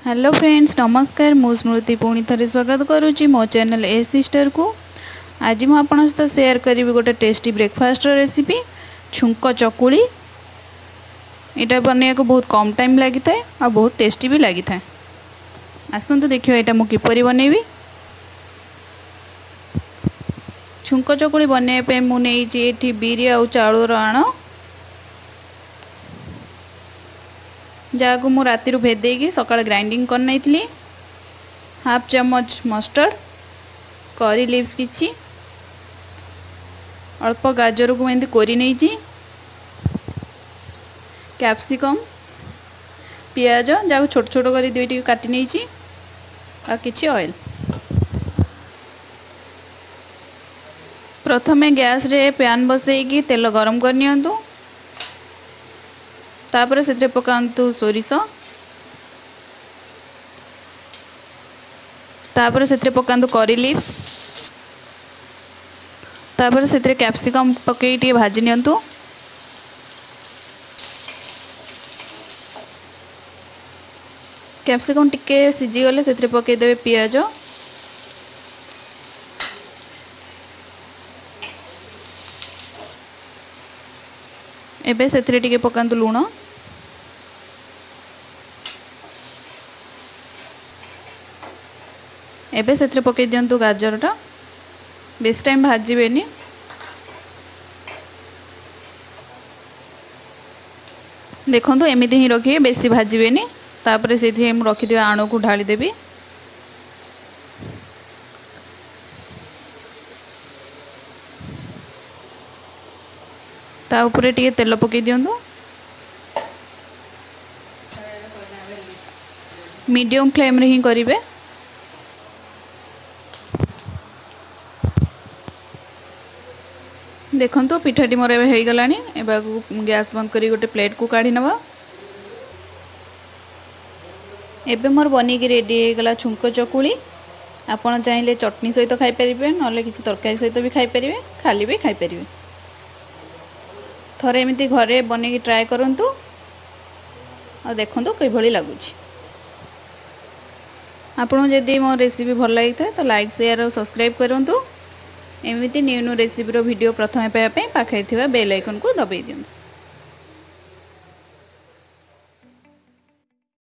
Hello friends, नमस्कार। मु स्मृति पुणी थे स्वागत करुच्ची मो चैनल ए सिस्टर को। आज मुझे आपन सहित शेयर करी गोटे टेस्टी ब्रेकफास्ट रेसिपी छुंक चकुली। यहाँ बनने को बहुत कम टाइम लगी था और बहुत टेस्टी भी लगी था। आसतु देखिए यहाँ मुझे किपरि बनैबी। छुंक चकुली बनवाई मुझे बिरी आ चाउर आण जहाँ को मु राति भेदेगी सकाळ ग्राइंडिंग कर नहीं। हाफ चम्मच मस्टर्ड, करी लिव्स किछि, अल्प गाजर को एमती कोरी नहीं, कैप्सिकम, पियाज जहाँ छोट छोट कर दुईटी काटी नहीं, आ किछि ऑयल। प्रथमे गैस रे पैन बसैकी तेल गरम कर नियंतु। तापर से पकातु सोरिष, तापर से पकातु करी लिव्स, तापर से कैप्सिकम पकई टे भाजी नियंतु। कैप्सिकम टिके सीझी गले से पकईदेवे पियाज, एबे से टिके पकातु लूण, एबे से पकई दिंतु गाजरटा। Base time भाजबेनी। देखो एमती ही रखिए, बेसी भाजबेनी। तापर से रखिदे आण को ढाली देवी। ता ऊपर टिके तेल पकई दिंतु। मीडियम फ्लेम रे ही करिवे। देखो पिठाटी मोर हो गला। गैस बंद करी गोटे प्लेट को काढ़ी नवा। एबे मोर बनिकी रेडी हो गला छुंक चकुली। आपन चाहिए चटनी सहित खाई परिबे, नले किछि तरकारी सहित भी खाई परिबे, खाली भी खाई परिबे। थरे एमिति घरे बनेकी ट्राए करंतु आ देखंतु कई भली लागुछि। आपन जदि मो रेसिपी भल लगी था तो लाइक शेयर और सब्सक्राइब करंतु। एमिति न्यू न्यू रेसिपी वीडियो प्रथमे पाइबा पाखै थिबा बेल आइकन को दबाई दियंतु।